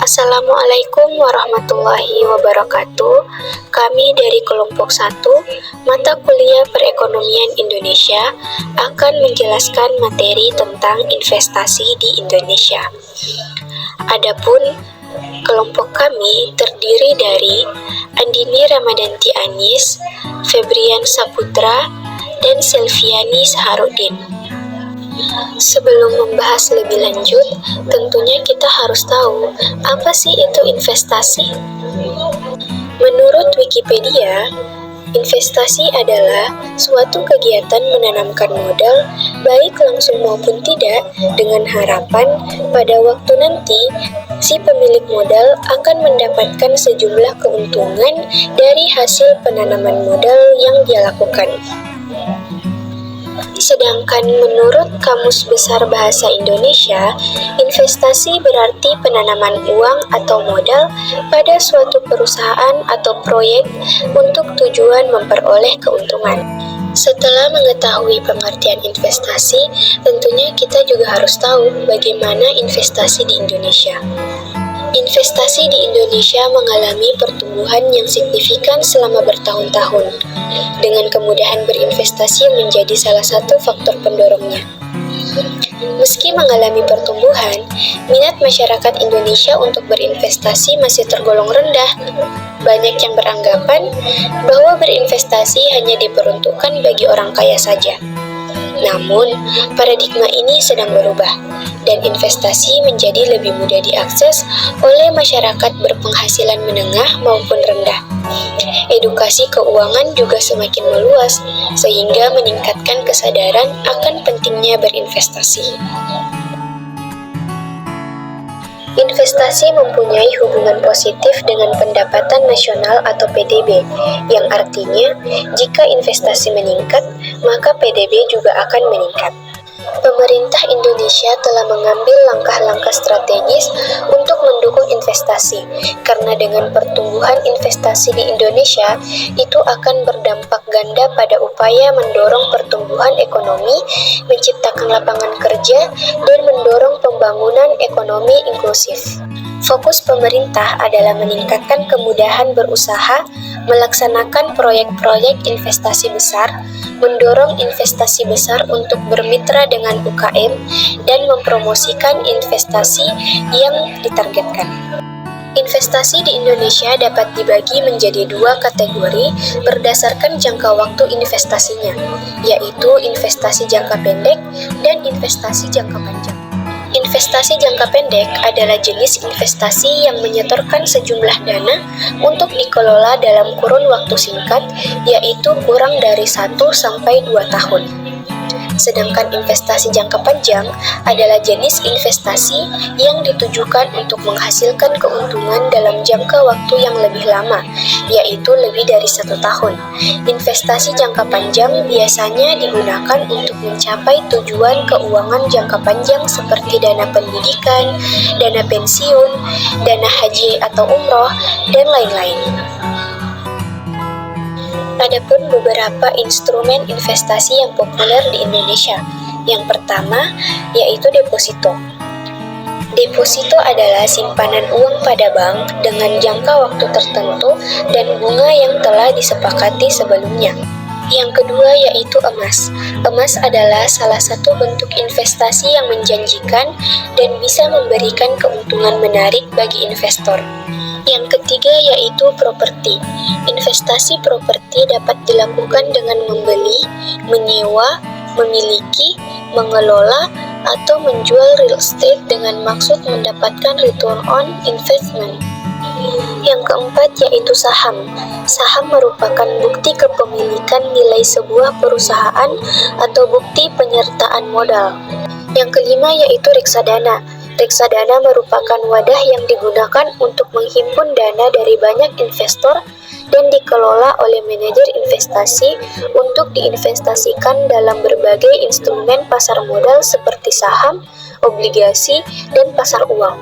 Assalamualaikum warahmatullahi wabarakatuh. Kami dari kelompok 1, mata kuliah Perekonomian Indonesia, akan menjelaskan materi tentang investasi di Indonesia. Adapun kelompok kami terdiri dari Andini Ramadanti Anis, Febrian Saputra, dan Selviani Saharudin. Sebelum membahas lebih lanjut, tentunya kita harus tahu apa sih itu investasi. Menurut Wikipedia, investasi adalah suatu kegiatan menanamkan modal, baik langsung maupun tidak, dengan harapan pada waktu nanti si pemilik modal akan mendapatkan sejumlah keuntungan dari hasil penanaman modal yang dia lakukan. Sedangkan menurut Kamus Besar Bahasa Indonesia, investasi berarti penanaman uang atau modal pada suatu perusahaan atau proyek untuk tujuan memperoleh keuntungan. Setelah mengetahui pengertian investasi, tentunya kita juga harus tahu bagaimana investasi di Indonesia. Investasi di Indonesia mengalami pertumbuhan yang signifikan selama bertahun-tahun, dengan kemudahan berinvestasi yang menjadi salah satu faktor pendorongnya. Meski mengalami pertumbuhan, minat masyarakat Indonesia untuk berinvestasi masih tergolong rendah. Banyak yang beranggapan bahwa berinvestasi hanya diperuntukkan bagi orang kaya saja. Namun, paradigma ini sedang berubah, dan investasi menjadi lebih mudah diakses oleh masyarakat berpenghasilan menengah maupun rendah. Edukasi keuangan juga semakin meluas, sehingga meningkatkan kesadaran akan pentingnya berinvestasi. Investasi mempunyai hubungan positif dengan pendapatan nasional atau PDB, yang artinya jika investasi meningkat, maka PDB juga akan meningkat. Pemerintah Indonesia telah mengambil langkah-langkah strategis untuk mendukung investasi, karena dengan pertumbuhan investasi di Indonesia, itu akan berdampak ganda pada upaya mendorong pertumbuhan ekonomi, menciptakan lapangan kerja, dan mendorong pembangunan ekonomi inklusif. Fokus pemerintah adalah meningkatkan kemudahan berusaha, melaksanakan proyek-proyek investasi besar, mendorong investasi besar untuk bermitra dengan UKM, dan mempromosikan investasi yang ditargetkan. Investasi di Indonesia dapat dibagi menjadi dua kategori berdasarkan jangka waktu investasinya, yaitu investasi jangka pendek dan investasi jangka panjang. Investasi jangka pendek adalah jenis investasi yang menyetorkan sejumlah dana untuk dikelola dalam kurun waktu singkat, yaitu kurang dari 1 sampai 2 tahun. Sedangkan investasi jangka panjang adalah jenis investasi yang ditujukan untuk menghasilkan keuntungan dalam jangka waktu yang lebih lama, yaitu lebih dari 1 tahun. Investasi jangka panjang biasanya digunakan untuk mencapai tujuan keuangan jangka panjang seperti dana pendidikan, dana pensiun, dana haji atau umroh, dan lain-lain. Adapun beberapa instrumen investasi yang populer di Indonesia. Yang pertama, yaitu deposito. Deposito adalah simpanan uang pada bank dengan jangka waktu tertentu dan bunga yang telah disepakati sebelumnya. Yang kedua yaitu emas. Emas adalah salah satu bentuk investasi yang menjanjikan dan bisa memberikan keuntungan menarik bagi investor. Yang ketiga yaitu properti. Investasi properti dapat dilakukan dengan membeli, menyewa, memiliki, mengelola, atau menjual real estate dengan maksud mendapatkan return on investment. Yang keempat yaitu saham. Saham merupakan bukti kepemilikan nilai sebuah perusahaan atau bukti penyertaan modal. Yang kelima yaitu reksadana. Reksadana merupakan wadah yang digunakan untuk menghimpun dana dari banyak investor dan dikelola oleh manajer investasi untuk diinvestasikan dalam berbagai instrumen pasar modal seperti saham, obligasi, dan pasar uang.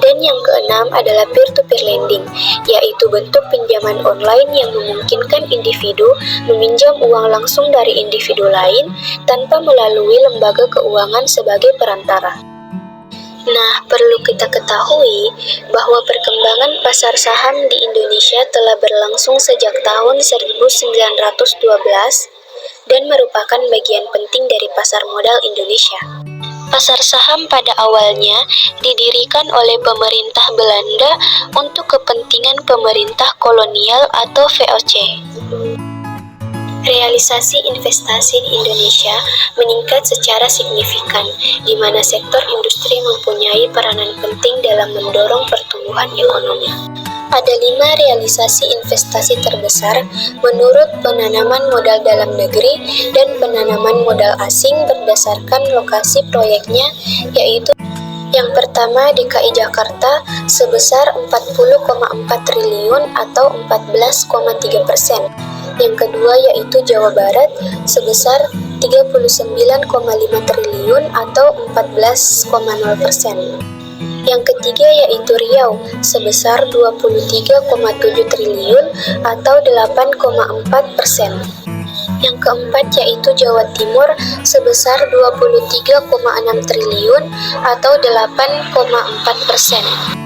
Dan yang keenam adalah peer-to-peer lending, yaitu bentuk pinjaman online yang memungkinkan individu meminjam uang langsung dari individu lain tanpa melalui lembaga keuangan sebagai perantara. Nah, perlu kita ketahui bahwa perkembangan pasar saham di Indonesia telah berlangsung sejak tahun 1912 dan merupakan bagian penting dari pasar modal Indonesia. Pasar saham pada awalnya didirikan oleh pemerintah Belanda untuk kepentingan pemerintah kolonial atau VOC. Realisasi investasi di Indonesia meningkat secara signifikan, di mana sektor industri mempunyai peranan penting dalam mendorong pertumbuhan ekonomi. Ada 5 realisasi investasi terbesar menurut penanaman modal dalam negeri dan penanaman modal asing berdasarkan lokasi proyeknya, yaitu yang pertama DKI Jakarta sebesar 40,4 triliun atau 14,3%. Yang kedua yaitu Jawa Barat sebesar 39,5 triliun atau 14,0%. Yang ketiga yaitu Riau sebesar 23,7 triliun atau 8,4%. Yang keempat yaitu Jawa Timur sebesar 23,6 triliun atau 8,4%.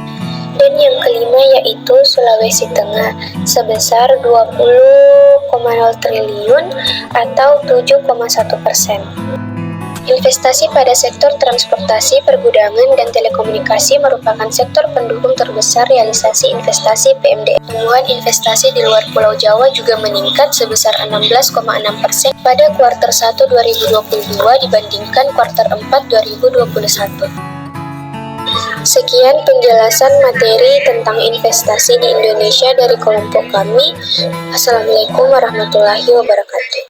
Dan yang kelima yaitu Sulawesi Tengah sebesar 20,0 triliun atau 7,1%. Investasi pada sektor transportasi, pergudangan, dan telekomunikasi merupakan sektor pendukung terbesar realisasi investasi PMDN. Pertumbuhan investasi di luar Pulau Jawa juga meningkat sebesar 16,6% pada kuartal 1 2022 dibandingkan kuartal 4 2021. Sekian penjelasan materi tentang investasi di Indonesia dari kelompok kami. Assalamualaikum warahmatullahi wabarakatuh.